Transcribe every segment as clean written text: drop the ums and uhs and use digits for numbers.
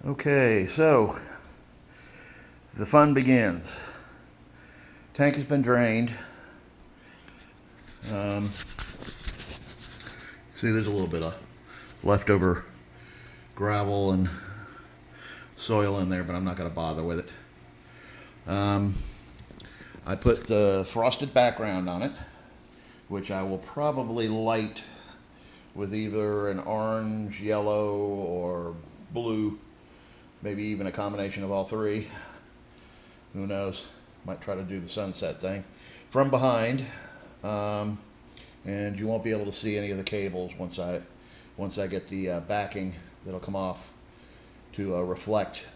Okay, so the fun begins. Tank has been drained. See, there's a little bit of leftover gravel and soil in there, but I'm not going to bother with it. I put the frosted background on it, which I will probably light with either an orange, yellow, or blue, maybe even a combination of all three. Who knows? Might try to do the sunset thing from behind, and you won't be able to see any of the cables once I get the backing that'll come off to reflect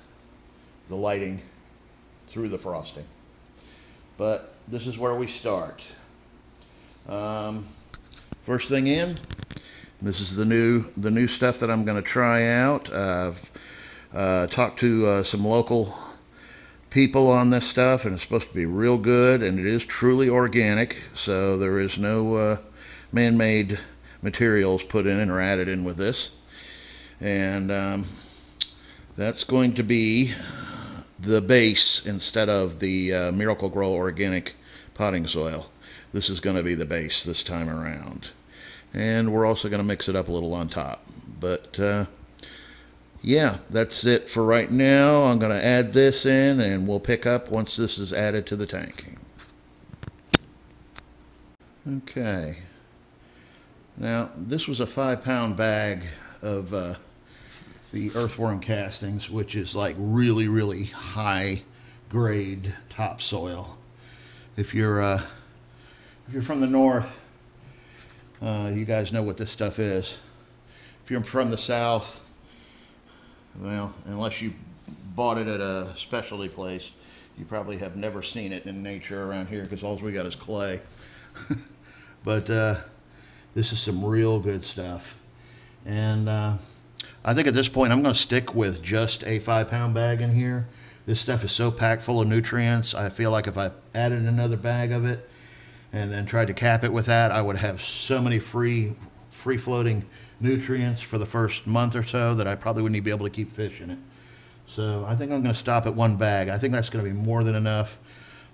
the lighting through the frosting. But this is where we start. First thing in, this is the new stuff that I'm going to try out. I've talked to some local people on this stuff, and it's supposed to be real good, and it is truly organic, so there is no man-made materials put in or added in with this. And that's going to be the base instead of the Miracle-Gro organic potting soil. This is going to be the base this time around. And we're also going to mix it up a little on top. But yeah, that's it for right now. I'm going to add this in, and we'll pick up once this is added to the tank. Okay. Now, this was a 5-pound bag of the earthworm castings, which is like really, really high grade topsoil. If you're from the north, you guys know what this stuff is. If you're from the south, well, unless you bought it at a specialty place, you probably have never seen it in nature around here, because all we got is clay. But this is some real good stuff. And I think at this point I'm going to stick with just a 5-pound bag in here. This stuff is so packed full of nutrients. I feel like if I added another bag of it and then tried to cap it with that, I would have so many free-floating nutrients for the first month or so that I probably wouldn't even be able to keep fish in it. So I think I'm going to stop at 1 bag. I think that's going to be more than enough.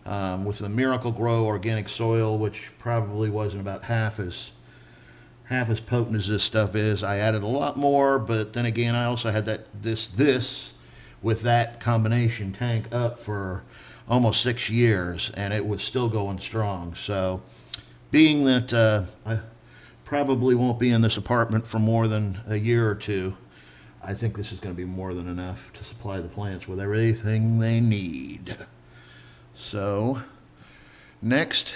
With the Miracle-Gro organic soil, which probably wasn't about half as potent as this stuff is, I added a lot more. But then again, I also had this with that combination tank up for almost 6 years, and it was still going strong. So being that I probably won't be in this apartment for more than a year or two, I think this is going to be more than enough to supply the plants with everything they need. So next,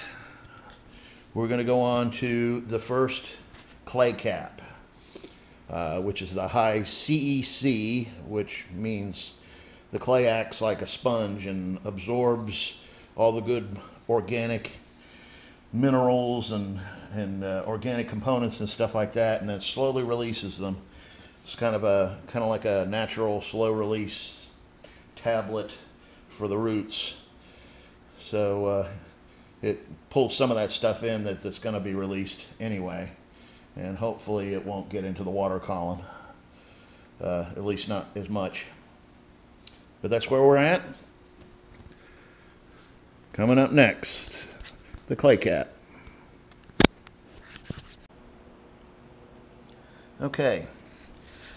we're going to go on to the first clay cap, which is the high CEC, which means the clay acts like a sponge and absorbs all the good organic minerals and organic components and stuff like that, and then slowly releases them. It's kind of like a natural slow release tablet for the roots. So it pulls some of that stuff in that's going to be released anyway, and hopefully it won't get into the water column, at least not as much. But that's where we're at. Coming up next, the clay cap. Okay,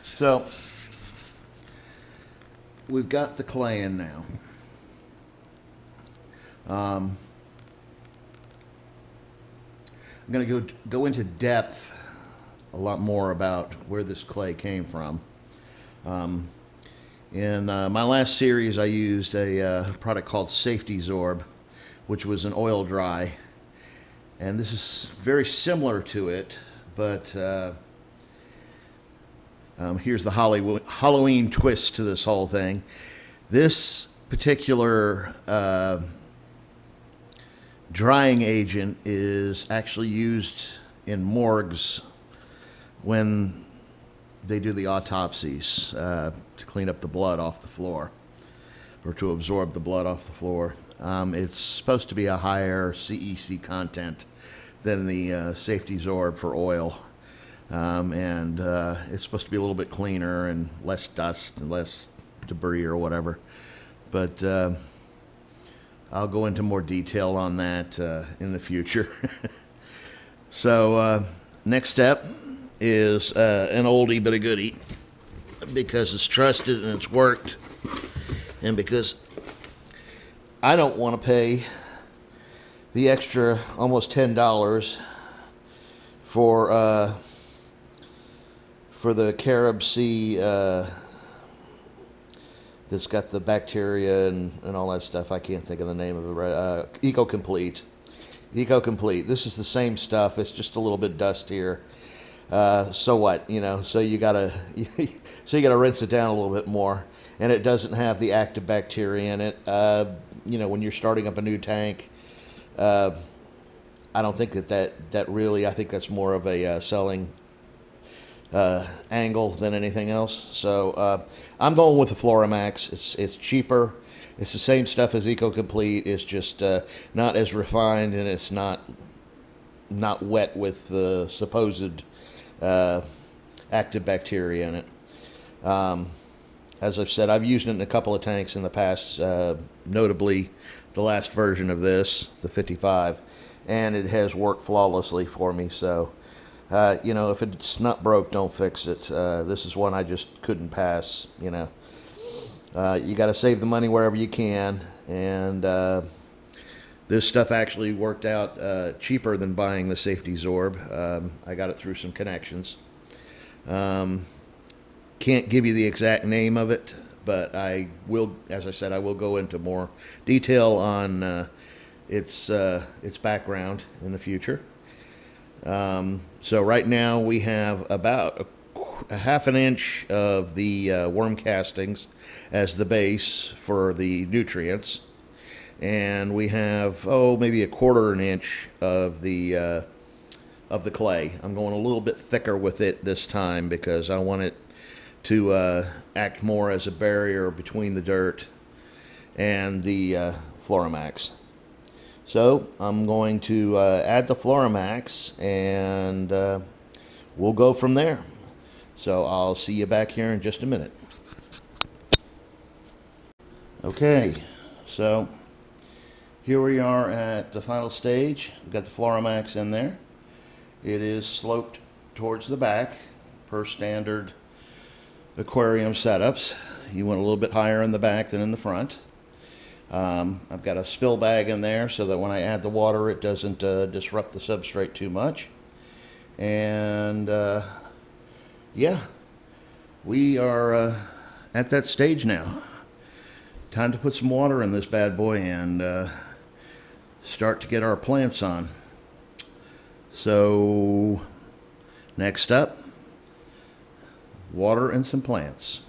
so we've got the clay in now. I'm going to go into depth a lot more about where this clay came from. In my last series, I used a product called Safety Zorb, which was an oil dry, and this is very similar to it, but here's the Halloween twist to this whole thing. This particular drying agent is actually used in morgues when they do the autopsies, to clean up the blood off the floor, or to absorb the blood off the floor. It's supposed to be a higher CEC content than the Safety Zorb for oil. And it's supposed to be a little bit cleaner and less dust and less debris or whatever. But I'll go into more detail on that in the future. So next step is an oldie but a goodie, because it's trusted and it's worked, and because I don't want to pay the extra almost $10 for the carob sea that's got the bacteria and all that stuff. I can't think of the name of it. Eco-Complete. Eco-Complete. This is the same stuff. It's just a little bit dustier. So what? You know. So you gotta rinse it down a little bit more, and it doesn't have the active bacteria in it. You know, when you're starting up a new tank, I don't think that really. I think that's more of a selling angle than anything else. So I'm going with the Floramax. It's cheaper. It's the same stuff as Eco-Complete. It's just not as refined, and it's not wet with the supposed active bacteria in it. As I've said, I've used it in a couple of tanks in the past, notably the last version of this, the 55, and it has worked flawlessly for me. So you know, if it's not broke, don't fix it. This is one I just couldn't pass. You know, you got to save the money wherever you can, and this stuff actually worked out cheaper than buying the safety Zorb. I got it through some connections. Can't give you the exact name of it, but I will, as I said, I will go into more detail on its background in the future. So right now we have about a half an inch of the worm castings as the base for the nutrients, and we have maybe a quarter an inch of the clay. I'm going a little bit thicker with it this time because I want it to act more as a barrier between the dirt and the Floramax. So I'm going to add the Floramax, and we'll go from there. So I'll see you back here in just a minute. Okay, so here we are at the final stage. We've got the Floramax in there. It is sloped towards the back per standard aquarium setups. You want a little bit higher in the back than in the front. I've got a spill bag in there so that when I add the water it doesn't disrupt the substrate too much. And yeah, we are at that stage now. Time to put some water in this bad boy and start to get our plants on. So next up, water and some plants.